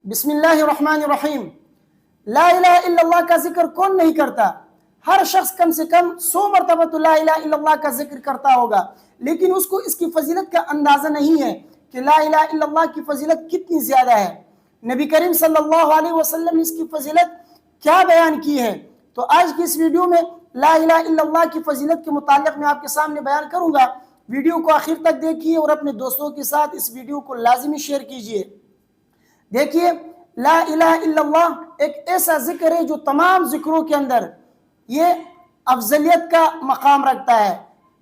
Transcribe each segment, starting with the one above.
بسم اللہ الرحمن الرحیم۔ لا الہ الا اللہ کا ذکر کون نہیں کرتا؟ ہر شخص کم سے کم 100 مرتبہ تو لا الہ الا اللہ کا ذکر کرتا ہوگا، لیکن اس کو اس کی فضیلت کا اندازہ نہیں ہے کہ لا الہ الا اللہ کی فضیلت کتنی زیادہ ہے۔ نبی کریم صلی اللہ علیہ وسلم نے اس کی فضیلت کیا بیان کی ہے؟ تو آج کی اس ویڈیو میں لا الہ الا اللہ کی فضیلت کے متعلق میں آپ کے سامنے بیان کروں گا۔ ویڈیو کو آخر تک دیکھیے اور اپنے دوستوں کے ساتھ اس ویڈیو کو لازمی شیئر کیجیے۔ دیکھیے، لا الہ الا اللہ ایک ایسا ذکر ہے جو تمام ذکروں کے اندر یہ افضلیت کا مقام رکھتا ہے،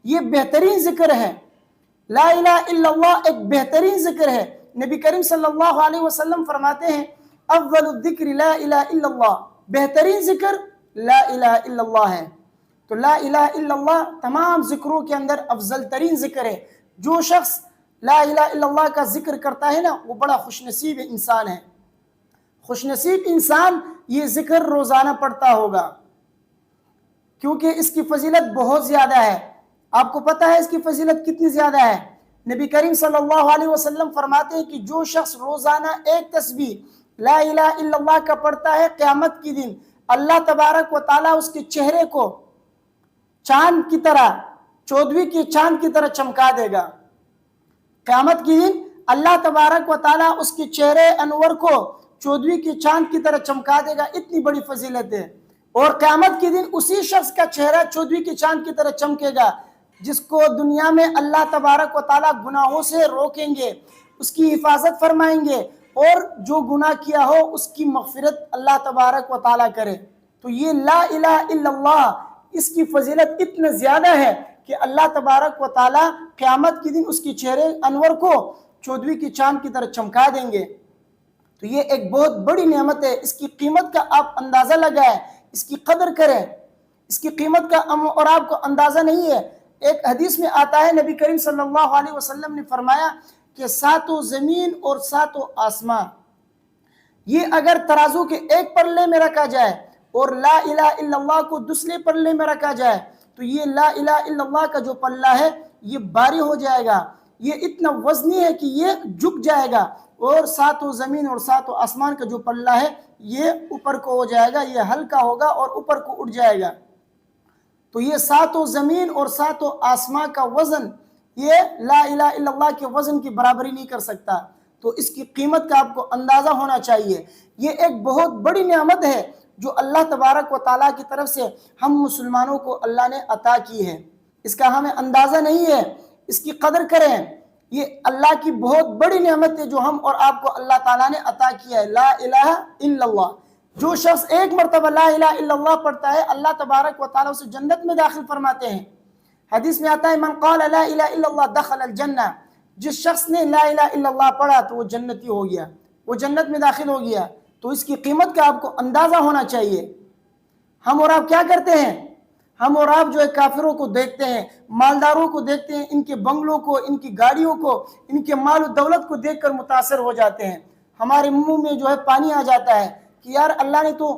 یہ بہترین ذکر ہے۔ لا الہ الا اللہ ایک بہترین ذکر ہے۔ نبی کریم صلی اللہ علیہ وسلم فرماتے ہیں اول الذکر لا الہ الا اللہ، بہترین ذکر لا الہ الا اللہ ہے۔ تو لا الہ الا اللہ تمام ذکروں کے اندر افضل ترین ذکر ہے۔ جو شخص لا الہ الا اللہ کا ذکر کرتا ہے نا، وہ بڑا خوش نصیب انسان ہے۔ خوش نصیب انسان یہ ذکر روزانہ پڑھتا ہوگا، کیونکہ اس کی فضیلت بہت زیادہ ہے۔ آپ کو پتہ ہے اس کی فضیلت کتنی زیادہ ہے؟ نبی کریم صلی اللہ علیہ وسلم فرماتے ہیں کہ جو شخص روزانہ ایک تسبیح لا الہ الا اللہ کا پڑھتا ہے، قیامت کی دن اللہ تبارک و تعالیٰ اس کے چہرے کو چاند کی طرح، 14ویں کے چاند کی طرح چمکا دے گا۔ قیامت کی دن اللہ تبارک و تعالیٰ اس کے چہرے انور کو 14ویں کے چاند کی طرح چمکا دے گا۔ اتنی بڑی فضیلت ہے۔ اور قیامت کی دن اسی شخص کا چہرہ 14ویں کے چاند کی طرح چمکے گا جس کو دنیا میں اللہ تبارک و تعالیٰ گناہوں سے روکیں گے، اس کی حفاظت فرمائیں گے، اور جو گناہ کیا ہو اس کی مغفرت اللہ تبارک و تعالیٰ کرے۔ تو یہ لا الہ الا اللہ، اس کی فضیلت اتنا زیادہ ہے کہ اللہ تبارک و تعالیٰ قیامت کی دن اس کی چہرے انور کو 14ویں کی چاند کی طرح چمکا دیں گے۔ تو یہ ایک بہت بڑی نعمت ہے۔ اس کی قیمت کا آپ اندازہ لگائیں، اس کی قدر کریں۔ اس کی قیمت کا اور آپ کو اندازہ نہیں ہے۔ ایک حدیث میں آتا ہے، نبی کریم صلی اللہ علیہ وسلم نے فرمایا کہ 7 زمین اور 7 آسمان، یہ اگر ترازو کے ایک پلے میں رکھا جائے اور لا الہ الا اللہ کو دوسرے پلے میں رکھا جائے تو یہ لا الہ الا اللہ کا جو پلہ ہے یہ بھاری ہو جائے گا، یہ اتنا وزنی ہے کہ یہ جھک جائے گا، اور 7 زمین اور 7 آسمان کا جو پلہ ہے یہ اوپر کو ہو جائے گا، یہ ہلکا ہوگا اور اوپر کو اٹھ جائے گا۔ تو یہ 7 زمین اور 7 آسمان کا وزن یہ لا الہ الا اللہ کے وزن کی برابری نہیں کر سکتا۔ تو اس کی قیمت کا آپ کو اندازہ ہونا چاہیے۔ یہ ایک بہت بڑی نعمت ہے جو اللہ تبارک و تعالیٰ کی طرف سے ہم مسلمانوں کو اللہ نے عطا کی ہے۔ اس کا ہمیں اندازہ نہیں ہے، اس کی قدر کریں۔ یہ اللہ کی بہت بڑی نعمت ہے جو ہم اور آپ کو اللہ تعالیٰ نے عطا کیا ہے، لا الہ الا اللہ۔ جو شخص ایک مرتبہ لا الہ الا اللہ پڑھتا ہے، اللہ تبارک و تعالیٰ اسے جنت میں داخل فرماتے ہیں۔ حدیث میں آتا ہے من قال لا الہ الا اللہ دخل الجنہ، جس شخص نے لا الہ الا اللہ پڑھا تو وہ جنتی ہو گیا، وہ جنت میں داخل ہو گیا۔ تو اس کی قیمت کا آپ کو اندازہ ہونا چاہیے۔ ہم اور آپ کیا کرتے ہیں؟ ہم اور آپ جو ہے کافروں کو دیکھتے ہیں، مالداروں کو دیکھتے ہیں، ان کے بنگلوں کو، ان کی گاڑیوں کو، ان کے مال و دولت کو دیکھ کر متاثر ہو جاتے ہیں۔ ہمارے منہ میں جو ہے پانی آ جاتا ہے کہ یار اللہ نے تو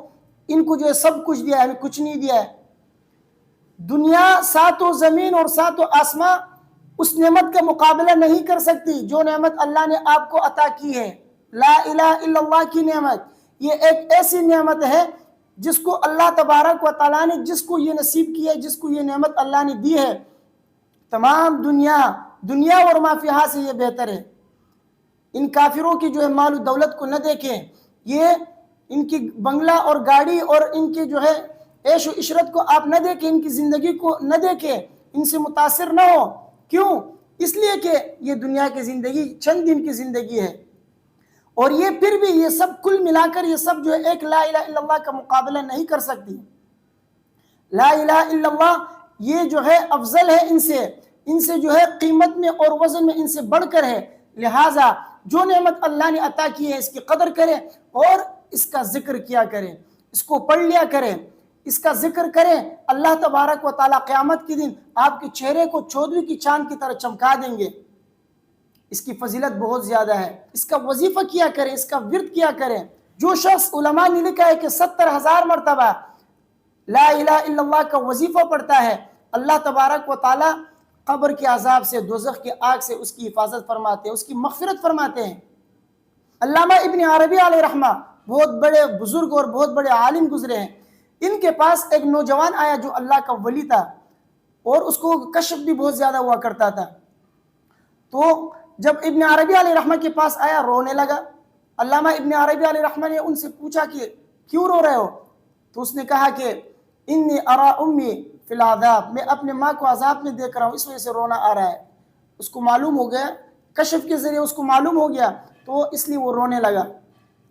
ان کو جو ہے سب کچھ دیا ہے، ہمیں کچھ نہیں دیا ہے۔ دنیا 7 زمین اور 7 آسمان اس نعمت کا مقابلہ نہیں کر سکتی جو نعمت اللہ نے آپ کو عطا کی ہے۔ لا الہ الا اللہ کی نعمت یہ ایک ایسی نعمت ہے جس کو اللہ تبارک و تعالیٰ نے جس کو یہ نصیب کی ہے، جس کو یہ نعمت اللہ نے دی ہے، تمام دنیا اور ما فیہا سے یہ بہتر ہے۔ ان کافروں کی جو ہے مال و دولت کو نہ دیکھیں، یہ ان کی بنگلہ اور گاڑی اور ان کی جو ہے عیش و عشرت کو آپ نہ دیکھیں، ان کی زندگی کو نہ دیکھیں، ان سے متاثر نہ ہو۔ کیوں؟ اس لیے کہ یہ دنیا کی زندگی چند دن کی زندگی ہے، اور یہ پھر بھی یہ سب کل ملا کر یہ سب جو ہے ایک لا الہ الا اللہ کا مقابلہ نہیں کر سکتی۔ لا الہ الا اللہ یہ جو ہے افضل ہے ان سے جو ہے قیمت میں اور وزن میں ان سے بڑھ کر ہے۔ لہٰذا جو نعمت اللہ نے عطا کی ہے اس کی قدر کریں اور اس کا ذکر کیا کریں، اس کو پڑھ لیا کریں، اس کا ذکر کریں۔ اللہ تبارک و تعالیٰ قیامت کے دن آپ کے چہرے کو 14ویں کی چاند کی طرح چمکا دیں گے۔ اس کی فضیلت بہت زیادہ ہے۔ اس کا وظیفہ کیا کریں، اس کا ورد کیا کریں۔ جو شخص علماء نے لکھا ہے کہ 70,000 مرتبہ لا الہ الا اللہ کا وظیفہ پڑھتا ہے، اللہ تبارک و تعالیٰ قبر کے عذاب سے، دوزخ کی آگ سے اس کی حفاظت فرماتے ہیں، اس کی مغفرت فرماتے ہیں۔ علامہ ابن عربی علیہ رحمہ بہت بڑے بزرگ اور بہت بڑے عالم گزرے ہیں. ان کے پاس ایک نوجوان آیا جو اللہ کا ولی تھا اور اس کو کشف بھی بہت زیادہ ہوا کرتا تھا. تو جب ابن عربی علیہ رحمہ کے پاس آیا رونے لگا. علامہ ابن عربی علیہ رحمہ نے ان سے پوچھا کہ کیوں رو رہے ہو؟ تو اس نے کہا کہ انی ارا امی فی العذاب، میں اپنے ماں کو عذاب میں دیکھ رہا ہوں، اس وجہ سے رونا آ رہا ہے. اس کو معلوم ہو گیا، کشف کے ذریعے اس کو معلوم ہو گیا، تو اس لیے وہ رونے لگا.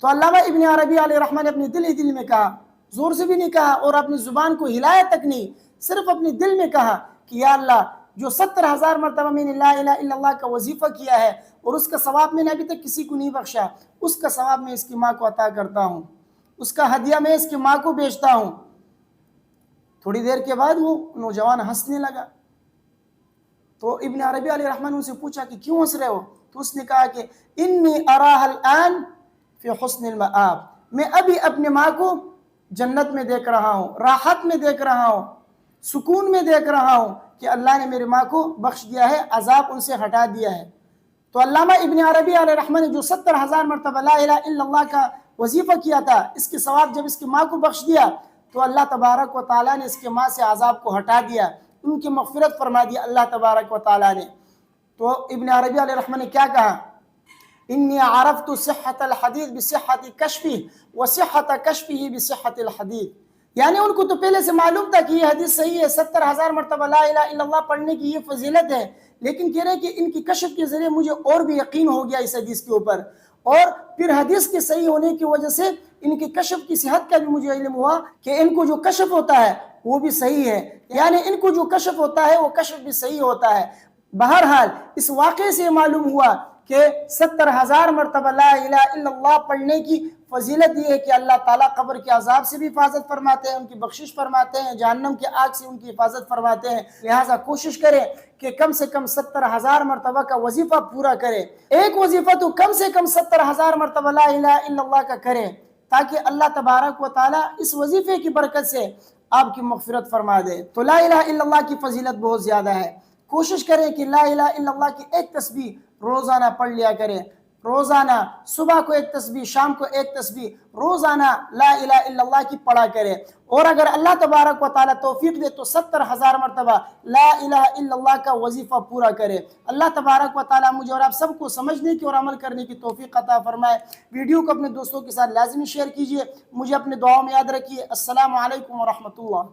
تو علامہ ابن عربی علیہ رحمہ نے اپنے دل ہی دل میں کہا، زور سے بھی نہیں کہا اور اپنی زبان کو ہلایا تک نہیں، صرف اپنے دل میں کہا کہ یا اللہ، جو 70,000 مرتبہ میں نے لا الہ الا اللہ کا وظیفہ کیا ہے اور اس کا ثواب میں نے ابھی تک کسی کو نہیں بخشا، اس کا ثواب میں اس کی ماں کو عطا کرتا ہوں، اس کا ہدیہ میں اس کی ماں کو بیچتا ہوں. تھوڑی دیر کے بعد وہ نوجوان ہنسنے لگا. تو ابن عربی علیہ رحمہ نے ان سے پوچھا کہ کیوں ہنس رہے ہو؟ تو اس نے کہا کہ انی اراہ الان فی حسن المآب، میں ابھی اپنے ماں کو جنت میں دیکھ رہا ہوں، راحت میں دیکھ رہا ہوں، سکون میں دیکھ رہا ہوں کہ اللہ نے میری ماں کو بخش دیا ہے، عذاب ان سے ہٹا دیا ہے. تو علامہ ابن عربی علیہ رحمہ نے جو 70,000 مرتبہ لا الہ الا اللہ کا وظیفہ کیا تھا، اس کے ثواب جب اس کی ماں کو بخش دیا تو اللہ تبارک و تعالیٰ نے اس کی ماں سے عذاب کو ہٹا دیا، ان کی مغفرت فرما دیا اللہ تبارک و تعالیٰ نے. تو ابن عربی علیہ رحمہ نے کیا کہا؟ انی عرفت صحت الحدیث بصحت کشفہ وصحت کشفہ بصحت الحدیث، یعنی ان کو تو پہلے سے معلوم تھا کہ یہ حدیث صحیح ہے، 70,000 مرتبہ لا الہ الا اللہ پڑھنے کی یہ فضیلت ہے، لیکن کہہ رہے ہیں کہ ان کی کشف کے ذریعے مجھے اور بھی یقین ہو گیا اس حدیث کے اوپر، اور پھر حدیث کے صحیح ہونے کی وجہ سے ان کی کشف کی صحت کا بھی مجھے علم ہوا کہ ان کو جو کشف ہوتا ہے وہ بھی صحیح ہے، یعنی ان کو جو کشف ہوتا ہے وہ کشف بھی صحیح ہوتا ہے. بہرحال اس واقعے سے معلوم ہوا کہ 70,000 مرتبہ لا الہ الا اللہ پڑھنے کی فضیلت یہ ہے کہ اللہ تعالیٰ قبر کے عذاب سے بھی حفاظت فرماتے ہیں، ان کی بخشش فرماتے ہیں، جہنم کی آگ سے ان کی حفاظت فرماتے ہیں. لہٰذا کوشش کریں کہ کم سے کم 70,000 مرتبہ کا وظیفہ پورا کرے. ایک وظیفہ تو کم سے کم 70,000 مرتبہ لا الہ الا اللہ کا کرے، تاکہ اللہ تبارک و تعالیٰ اس وظیفے کی برکت سے آپ کی مغفرت فرما دے. تو لا الہ الا اللہ کی فضیلت بہت زیادہ ہے. کوشش کریں کہ لا الہ الا اللہ کی ایک تسبیح روزانہ پڑھ لیا کریں. روزانہ صبح کو ایک تسبیح، شام کو ایک تسبیح، روزانہ لا الہ الا اللہ کی پڑھا کرے. اور اگر اللہ تبارک و تعالیٰ توفیق دے تو 70,000 مرتبہ لا الہ الا اللہ کا وظیفہ پورا کرے. اللہ تبارک و تعالیٰ مجھے اور آپ سب کو سمجھنے کی اور عمل کرنے کی توفیق عطا فرمائے. ویڈیو کو اپنے دوستوں کے ساتھ لازمی شیئر کیجئے. مجھے اپنے دعاؤں میں یاد رکھیے. السلام علیکم ورحمۃ اللہ.